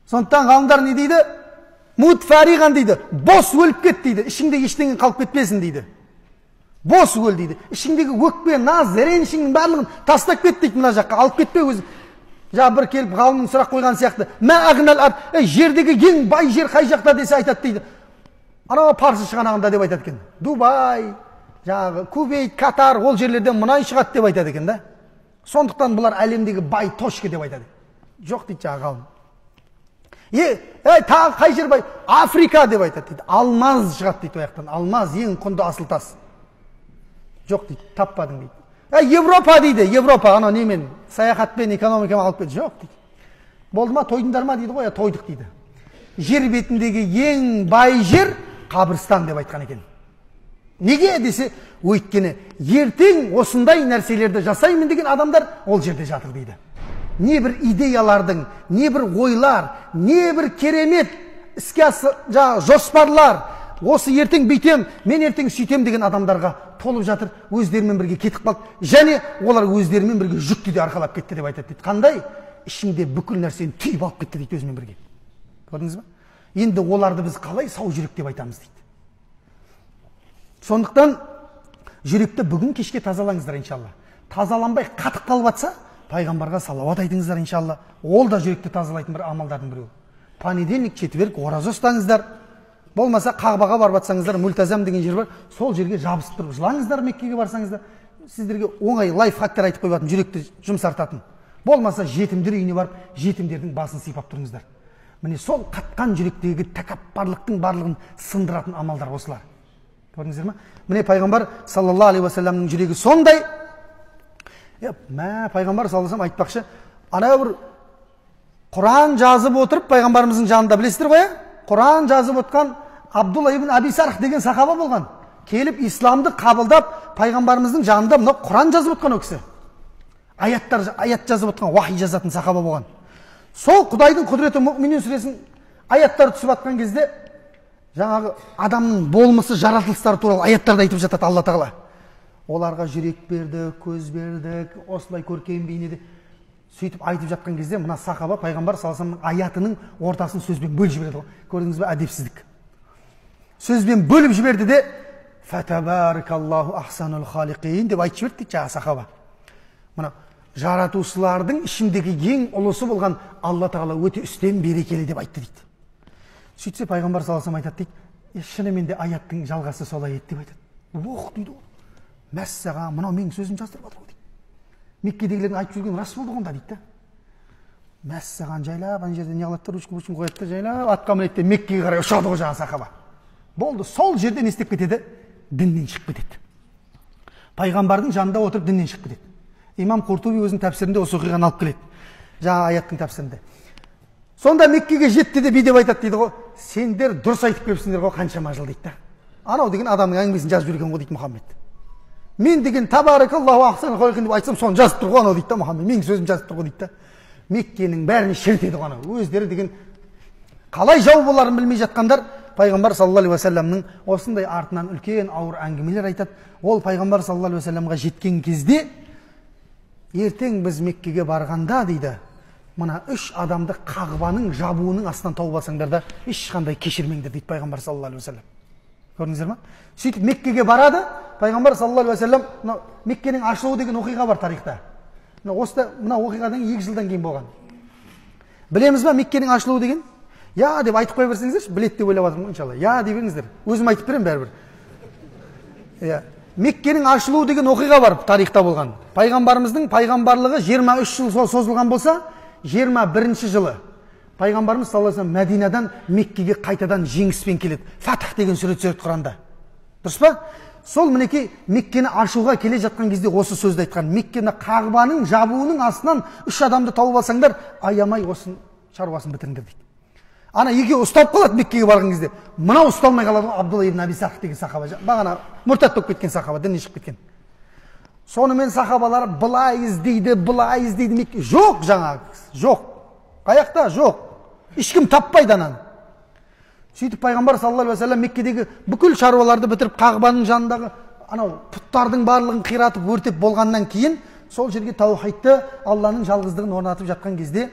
Сондықтан ғалымдар не дейді? Мут фариған дейді. Бос өліп кет дейді. Ішіңде ештеңе қалып кетпесін дейді. Бос өл дейді. Ішіңдегі өкпе, наз, ренішіңнің барлығын тастап кет дейді, мына жаққа алып кетпе өзің. Бір келіп ғалымның сұрақ қойған сияқты. Жердегі ең бай жер қай жақта десе айтады дейді. Анау парсы шығанағында деп айтады екен. Дубай, Кувейт, Катар, ол жерлерден мұнай шығады деп айтады екен да. Сондықтан бұлар әлемдегі бай точка деп айтады. Жоқ дейді ғалым. Тағы қай жер бай? Африка деп айтады дейді. Алмаз шығады дейді ояқтан. Алмаз ең құнды асыл тас. Жоқ дейді, таппадың дейді. Европа дейді, Европа, ана немен, саяхатпен, экономикамен алып кетті. Жоқ дейді. Болды ма, тойдыңдар ма дейді ғой, тойдық дейді. Жер бетіндегі ең бай жер қабірстан деп айтқан екен. Неге десе, өйткені ертең осындай нәрселерді жасаймын деген адамдар ол жерде жатыр дейді. Не бір идеялардың, не бір ойлар, не бір керемет іске жоспарлар, осы ертең бүйтем, мен ертең сөйтем деген адамдарға толып жатыр, өздерімен бірге кетіп қалды. Және олар өздерімен бірге жүкті де арқалап кетті деп айтады дейді. Қандай? Ішінде бүкіл нәрсені түйіп алып кетті дейді өзімен бірге. Көрдіңіз ба? Енді оларды біз қалай сау жүрек деп айтамыз дейді. Сондықтан жүректі бүгін кешке тазалаңыздар иншалла. Тазаланбай қатып қалып жатса, пайғамбарға салауат айтыңыздар иншалла. Ол да жүректі тазалайтын бір амалдардың біреуі. Понедельник, четверг ораза ұстаңыздар. Болмаса Қағбаға барып жатсаңыздар, Мүлтазам деген жер бар, сол жерге жабысып тұрып жылаңыздар. Меккеге барсаңыздар, сіздерге оңай лайфхактар айтып қойып жатырмын, жүректі жұмсартатын. Болмаса жетімдер үйіне барып, жетімдердің басын сипап тұрыңыздар. Міне сол қатқан жүректегі тәкаппарлықтың барлығын сындыратын амалдар осылар. Көрдіңіздер ме? Міне пайғамбар саллаллаху алейхи уассаламның жүрегі сондай. Пайғамбар саллаллаху алейхи айтпақшы, ана бір Құран жазып отырып пайғамбарымыздың жанында, білесіздер ғой? Құран жазып отқан Абдулла ибн Аби Сарх деген сахаба болған. Келіп исламды қабылдап пайғамбарымыздың жанында мына Құран жазып отқан өкісі. Аят жазып отқан, уахи жазатын сахаба болған. Сол Құдайдың құдіреті Мүъминун сүресінің аяттары түсіп жатқан кезде жаңағы адамның болмысы, жаратылыстары туралы аяттарды айтып жатады Алла тағала. Оларға жүрек берді, көз берді, осылай көркем бейнеде. Сөйтіп айтып жатқан кезде мына сахаба пайғамбар саллаллаху алейхи вассаламның аятының ортасын сөзбен бөліп жіберді. Көрдіңіз бе, әдепсіздік. Сөзбен бөліп жіберді де фатабаракаллаху ахсанул халиқин деп айтып жіберді дейді сахаба. Мына жаратушылардың ішіндегі ең ұлысы болған Алла тағала өте үстем берекелі деп айтты дейді. Сөйтсе пайғамбар саллаллаху алейхи вассалам айтады дейді, шынымен де аяттың жалғасы солай еді деп айтады. Оқ дейді ғой. Мәссаған, мынау менің сөзім жаздырып жатыр ғой дейді. Меккедегілердің айтып жүрген рас болды ғой дейді. Мәссаған жайлап, ана жерде не қылады да, ручка қояды да, жайлап атқа мінеді де Меккеге қарай ұшады ғой жаңағы сахаба. Болды, сол жерде не істеп кетеді? Діннен шығып кетеді. Пайғамбардың жанында отырып діннен шығып кетеді. Имам Қуртуби өзінің тәпсірінде осы оқиғаны алып келеді. Жаңа аяттың тәпсірінде. Сонда Меккеге жетті де бүй деп айтады дейді ғой. Сендер дұрыс айтып келіпсіңдер ғой, қаншама жыл дейді. Анау деген адамның әңгімесін жазып жүрген ғой дейді Мұхаммед. Мен деген табаракаллаху ахсанул халиқин деп айтсам, соны жазып тұр ғой анау дейді Мұхаммед. Менің сөзім жазып тұр ғой дейді. Меккенің бәріне шертеді ғой анау. Өздері деген қалай жау боларын білмей жатқандар пайғамбар саллаллаху алейхи уассаламның осындай артынан үлкен ауыр әңгімелер айтады. Ол пайғамбар саллаллаху алейхи уассаламға жеткен кезде ертең біз Меккеге барғанда дейді, мына 3 адамды Қағбаның жабуының астынан тауып алсаңдар да ешқандай кешірмеңдер дейді пайғамбар саллаллаху алейхи уассалам. Көрдіңіздер ме? Сөйтіп Меккеге барады, пайғамбар саллаллаху алейхи уассалам, мына Меккенің ашылуы деген оқиға бар тарихта. Мына оқиғадан 2 жылдан кейін болған. Білеміз ба Меккенің ашылуы деген? Я деп айтып қоя берсеңіздерші, білет деп ойлап жатырмын иншалла. Я деп беріңіздер. Өзім айтып беремін бәрібір. Меккенің ашылуы деген оқиға бар тарихта болған. Пайғамбарымыздың пайғамбарлығы 23 жыл созылған болса, 21 жылы пайғамбарымыз саллаллаху алейхи вассалам Мәдинадан Меккеге қайтадан жеңіспен келеді. Фатх деген сүре түседі Құранда. Дұрыс па? Сол мінекей Меккені ашуға келе жатқан кезде осы сөзді айтқан. Меккені Қағбаның жабуының астынан 3 адамды тауып алсаңдар, аямай осының шаруасын бітіріңдер дейді. Ана екеуі ұстап қалады Меккеге барған кезде. Мынау ұсталмай қалады ғой, Абдулла ибн Аби Сарх деген сахаба. Бағана мұртат болып кеткен сахаба, діннен шығып кеткен. Сонымен сахабалар былай іздейді. Жоқ жаңағы, жоқ. Қаяқта жоқ. Ешкім таппайды ананы. Сөйтіп пайғамбар саллаллаху алейхи вассалам Меккедегі бүкіл шаруаларды бітіріп Қағбаның жанындағы анау пұттардың барлығын қиратып өртеп болғаннан кейін сол жерге таухидты, Алланың жалғыздығын орнатып жатқан кезде